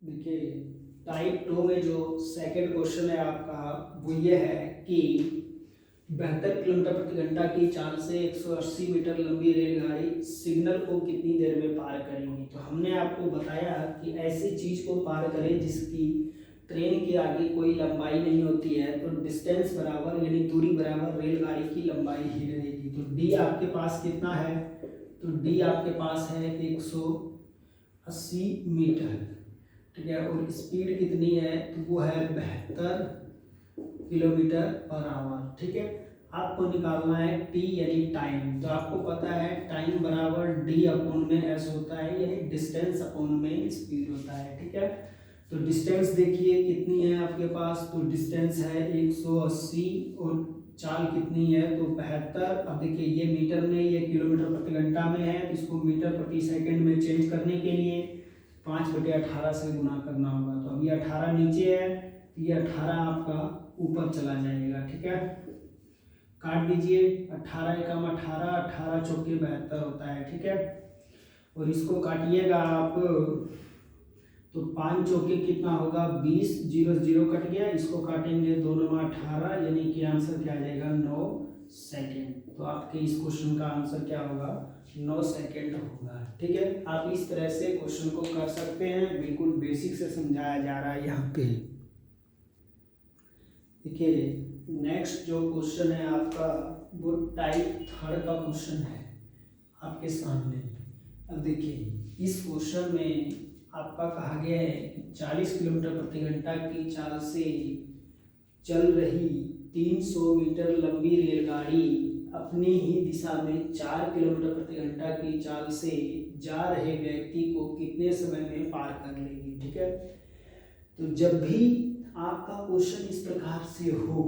देखिए, टाइप 2 में जो सेकंड क्वेश्चन है आपका वो ये है कि 72 किलोमीटर प्रति घंटा की चाल से 180 मीटर लंबी रेलगाड़ी सिग्नल को कितनी देर में पार करेगी। तो हमने आपको बताया कि ऐसी चीज को पार करें जिसकी ट्रेन के आगे कोई लंबाई नहीं होती है, तो डिस्टेंस बराबर यानी दूरी बराबर रेलगाड़ी की लंबाई ही रहेगी। तो डी आपके पास कितना है, तो डी आपके पास है 180 मीटर, ठीक है। और स्पीड कितनी है, तो वो है 72 किलोमीटर पर आवर, ठीक है। आपको निकालना है टी यानी टाइम। तो आपको पता है टाइम बराबर डी अपॉन में एस होता है, यानी डिस्टेंस अपॉन में स्पीड होता है, ठीक है। तो डिस्टेंस देखिए कितनी है आपके पास, तो डिस्टेंस है 180 और चाल कितनी है, तो 72। अब देखिए ये मीटर में, ये किलोमीटर प्रति घंटा में है, तो इसको मीटर प्रति सेकंड में चेंज करने के लिए 5/18 से गुना करना होगा। तो अब ये 18 नीचे है, तो ये 18 आपका ऊपर चला जाएगा, ठीक है। काट दीजिए, 18 एकम 18, 18 चौके 72 होता है, ठीक है। और इसको काटिएगा आप, तो 5 चौके कितना होगा 20, 0 0 कट गया, इसको काटेंगे 2 9 18, यानी कि आंसर क्या आ जाएगा 9 सेकेंड। तो आपके इस क्वेश्चन का आंसर क्या होगा 9 सेकेंड होगा, ठीक है। आप इस तरह से क्वेश्चन को कर सकते हैं, बिल्कुल बेसिक से समझाया जा रहा है यहाँ पे। देखिए नेक्स्ट जो क्वेश्चन है आपका वो टाइप 3 का क्वेश्चन है आपके सामने। अब देखिए इस क्वेश्चन में आपका कहा गया है कि 40 किलोमीटर प्रति घंटा की चाल से चल रही 300 मीटर लंबी रेलगाड़ी अपनी ही दिशा में 4 किलोमीटर प्रति घंटा की चाल से जा रहे व्यक्ति को कितने समय में पार कर लेगी, ठीक है। तो जब भी आपका क्वेश्चन इस प्रकार से हो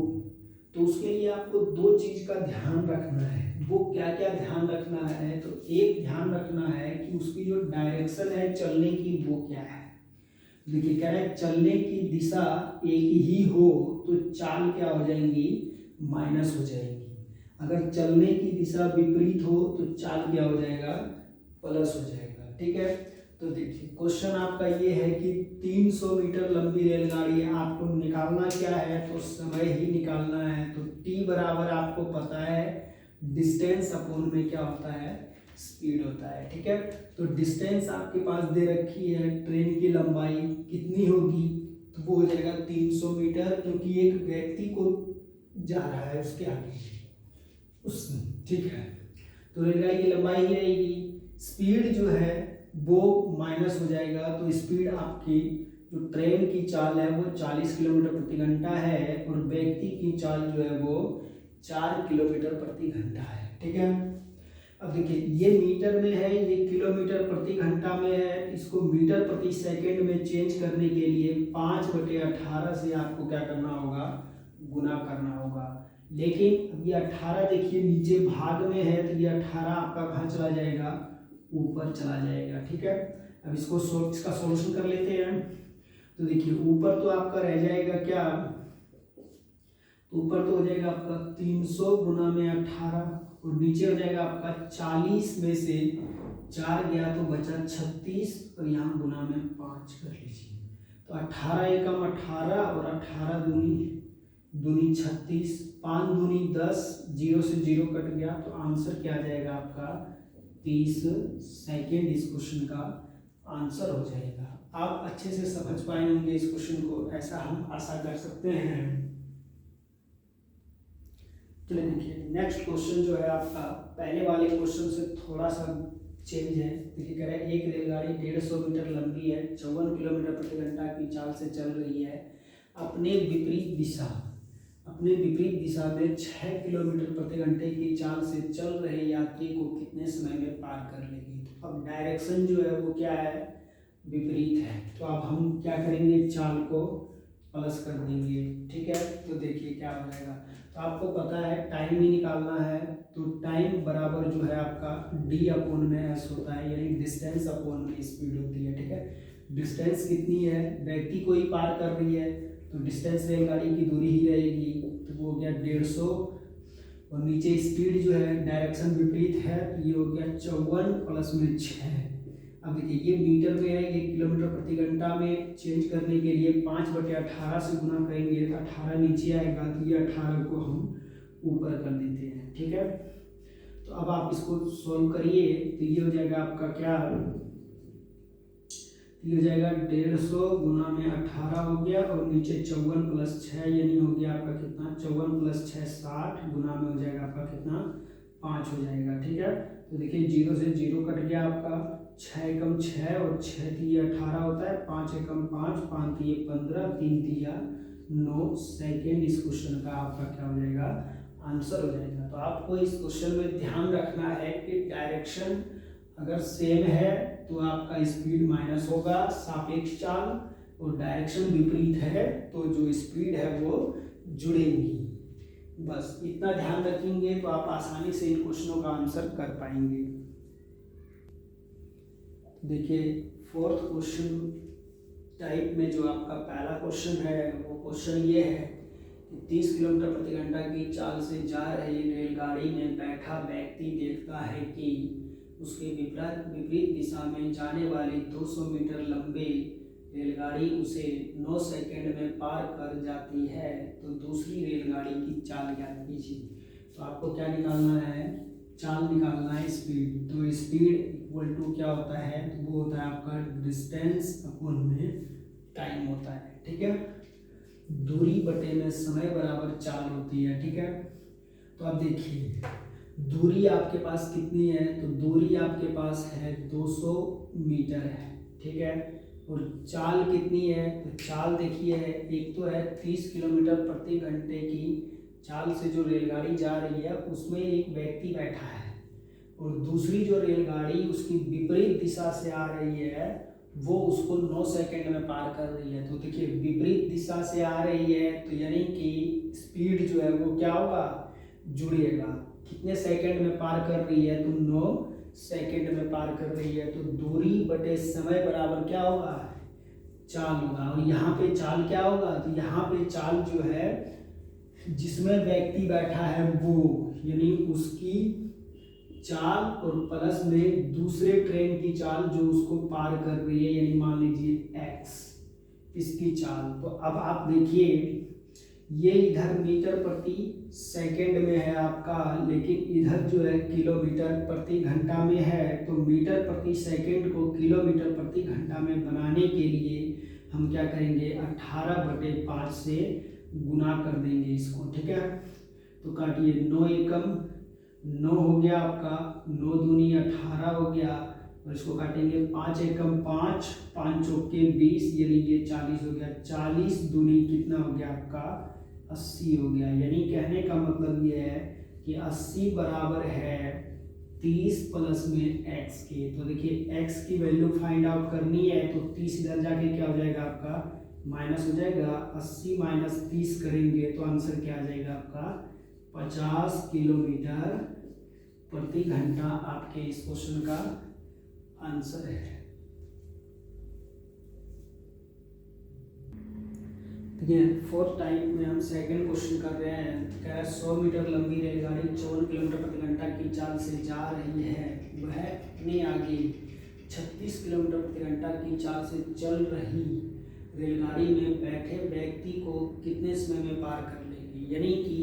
तो उसके लिए आपको 2 चीज का ध्यान रखना है। वो क्या क्या ध्यान रखना है, तो एक ध्यान रखना है कि उसकी जो डायरेक्शन है चलने की वो क्या है। देखिए कह रहा है चलने की दिशा एक ही हो तो चाल क्या हो जाएंगी, माइनस हो जाएगी। अगर चलने की दिशा विपरीत हो तो चाल क्या हो जाएगा, प्लस हो जाएगा, ठीक है। तो देखिए क्वेश्चन आपका ये है कि 300 मीटर लंबी रेलगाड़ी आपको निकालना क्या है, तो समय ही निकालना है। तो टी बराबर आपको पता है डिस्टेंस अपॉन में क्या होता है, स्पीड होता है, ठीक है। तो डिस्टेंस आपके पास दे रखी है, ट्रेन की लंबाई कितनी होगी, तो वो हो जाएगा 300 मीटर, क्योंकि एक व्यक्ति को जा रहा है उसके आगे उस, ठीक है। तो रेलगाड़ी की लंबाई ही रहेगी। स्पीड जो है वो माइनस हो जाएगा, तो स्पीड आपकी जो ट्रेन की चाल है वो 40 किलोमीटर प्रति घंटा है और व्यक्ति की चाल जो है वो 4 किलोमीटर प्रति घंटा है, ठीक है। अब देखिए ये मीटर में है, ये किलोमीटर प्रति घंटा में है, इसको मीटर प्रति सेकंड में चेंज करने के लिए 5/18 से आपको क्या करना होगा, गुना करना होगा। लेकिन अब ये 18 देखिए नीचे भाग में है, तो ये 18 आपका कहाँ चला जाएगा, ऊपर चला जाएगा, ठीक है। अब इसको इसका सॉल्यूशन कर लेते हैं। तो देखिए ऊपर तो आपका रह जाएगा क्या, ऊपर तो हो जाएगा आपका 300 गुना में 18 और नीचे हो जाएगा आपका 40 में से 4 गया तो बचा 36 और यहाँ गुना में 5 कर लीजिए। तो 18 एकम 18 और 18 दूनी 36, 5 दूनी 10, 0 से 0 कट गया, तो आंसर क्या आ जाएगा आपका 30 सेकेंड। इस क्वेश्चन का आंसर हो जाएगा। आप अच्छे से समझ पाए होंगे इस क्वेश्चन को, ऐसा हम आशा कर सकते हैं। चलिए देखिए नेक्स्ट क्वेश्चन जो है आपका पहले वाले क्वेश्चन से थोड़ा सा चेंज है। देखिए कह रहा है एक रेलगाड़ी 150 मीटर लंबी है, 54 किलोमीटर प्रति घंटा की चाल से चल रही है, अपने विपरीत दिशा में 6 किलोमीटर प्रति घंटे की चाल से चल रहे यात्री को कितने समय में पार कर लेगी। तो अब डायरेक्शन जो है वो क्या है, विपरीत है, तो अब हम क्या करेंगे, चाल को प्लस कर देंगे, ठीक है। तो देखिए क्या हो जाएगा, तो आपको पता है टाइम ही निकालना है, तो टाइम बराबर जो है आपका डी अपॉन में एस होता है, यानी डिस्टेंस अपॉन में स्पीड होती है, ठीक है। डिस्टेंस कितनी है, व्यक्ति को ही पार कर रही है, तो डिस्टेंस रेलगाड़ी की दूरी ही रहेगी, तो वो हो गया 150 और नीचे स्पीड जो है डायरेक्शन विपरीत है, तो ये हो गया 54 प्लस में 6, अब देखिए ये मीटर में है, ये किलोमीटर प्रति घंटा में चेंज करने के लिए 5/18 से गुना करेंगे तो 18 नीचे आएगा, तो ये 18 को हम ऊपर कर देते हैं। ठीक है, तो अब आप इसको सॉल्व करिए तो ये हो जाएगा आपका क्या, ये हो जाएगा 150 गुना में 18 हो गया और नीचे 54 + 6 यानी हो गया आपका कितना, 54 + 6 60 गुना में हो जाएगा आपका कितना, 5 हो जाएगा। ठीक है, तो देखिए 0 से 0 कट गया आपका, 6 एकम 6 और 6 तिया 18 होता है, 5 एकम 5, 5 तिया 15, 3 तिया 9 सेकेंड इस क्वेश्चन का आपका क्या हो जाएगा, आंसर हो जाएगा। तो आपको इस क्वेश्चन में ध्यान रखना है कि डायरेक्शन अगर सेम है तो आपका स्पीड माइनस होगा सापेक्ष चाल, और डायरेक्शन विपरीत है तो जो स्पीड है वो जुड़ेंगी। बस इतना ध्यान रखेंगे तो आप आसानी से इन क्वेश्चनों का आंसर कर पाएंगे। देखिए फोर्थ क्वेश्चन टाइप में जो आपका पहला क्वेश्चन है वो क्वेश्चन ये है कि 30 किलोमीटर प्रति घंटा की चाल से जा रही रेलगाड़ी में बैठा व्यक्ति देखता है कि उसके विपरीत दिशा में जाने वाली 200 मीटर लंबी रेलगाड़ी उसे 9 सेकंड में पार कर जाती है, तो दूसरी रेलगाड़ी की चाल ज्ञात कीजिए। तो आपको क्या निकालना है, चाल निकालना है, स्पीड। तो स्पीड इक्वल टू क्या होता है, तो वो होता है आपका डिस्टेंस अपॉन में टाइम होता है। ठीक है, दूरी बटे में समय बराबर चाल होती है। ठीक है, तो अब देखिए दूरी आपके पास कितनी है, तो दूरी आपके पास है 200 मीटर है। ठीक है, और चाल कितनी है, तो चाल देखिए एक तो है 30 किलोमीटर प्रति घंटे की चाल से जो रेलगाड़ी जा रही है उसमें एक व्यक्ति बैठा है, और दूसरी जो रेलगाड़ी उसकी विपरीत दिशा से आ रही है वो उसको 9 सेकंड में पार कर रही है। तो देखिए विपरीत दिशा से आ रही है तो यानी कि स्पीड जो है वो क्या होगा, जुड़ेगा। कितने सेकंड में पार कर रही है, तो 9 सेकंड में पार कर रही है, तो दूरी बटे समय बराबर क्या होगा, चाल होगा। और यहाँ पे चाल क्या होगा, तो यहाँ पे चाल जो है जिसमें व्यक्ति बैठा है वो यानी उसकी चाल और प्लस में दूसरे ट्रेन की चाल जो उसको पार कर रही है, यानी मान लीजिए x इसकी चाल। तो अब आप देखिए ये इधर मीटर प्रति सेकंड में है आपका, लेकिन इधर जो है किलोमीटर प्रति घंटा में है। तो मीटर प्रति सेकंड को किलोमीटर प्रति घंटा में बनाने के लिए हम क्या करेंगे, 18/5 से गुना कर देंगे इसको। ठीक है, तो काटिए, 9 एकम 9 हो गया आपका, 9 दूनी 18 हो गया, और इसको काटेंगे 5 एकम 5, 5 चौके 20 यानी ये 40 हो गया। 40 दूनी कितना हो गया आपका, 80 हो गया। यानी कहने का मतलब ये है कि 80 बराबर है 30 प्लस में x के। तो देखिए x की वैल्यू फाइंड आउट करनी है तो 30 इधर जाके क्या हो जाएगा आपका, माइनस हो जाएगा। 80 माइनस 30 करेंगे तो आंसर क्या आ जाएगा आपका, 50 किलोमीटर प्रति घंटा आपके इस क्वेश्चन का आंसर है। देखिए फोर्थ टाइप में हम सेकंड क्वेश्चन कर रहे हैं। कह रहा है 100 मीटर लंबी रेलगाड़ी 54 किलोमीटर प्रति घंटा की चाल से जा रही है, वह अपने आगे 36 किलोमीटर प्रति घंटा की चाल से चल रही रेलगाड़ी में बैठे व्यक्ति को कितने समय में पार कर लेगी। यानी कि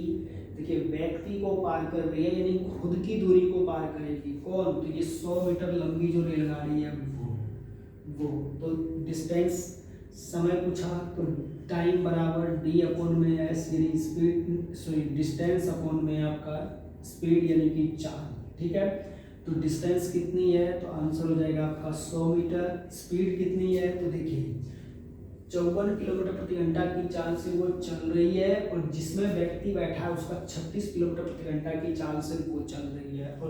देखिए व्यक्ति को पार कर रही है यानी खुद की दूरी को पार करेगी कौन, तो ये 100 मीटर लंबी जो रेलगाड़ी है वो तो डिस्टेंस समय पूछा तो टाइम बराबर d अपॉन में s यानी स्पीड, डिस्टेंस अपॉन में आपका स्पीड यानी कि चाल। ठीक है, तो डिस्टेंस कितनी है तो आंसर हो जाएगा आपका 100 मीटर। स्पीड कितनी है तो देखिए 54 किलोमीटर प्रति घंटा की चाल से वो चल रही है, और जिसमें व्यक्ति बैठा है उसका 36 किलोमीटर प्रति घंटा की चाल से वो चल रही है, और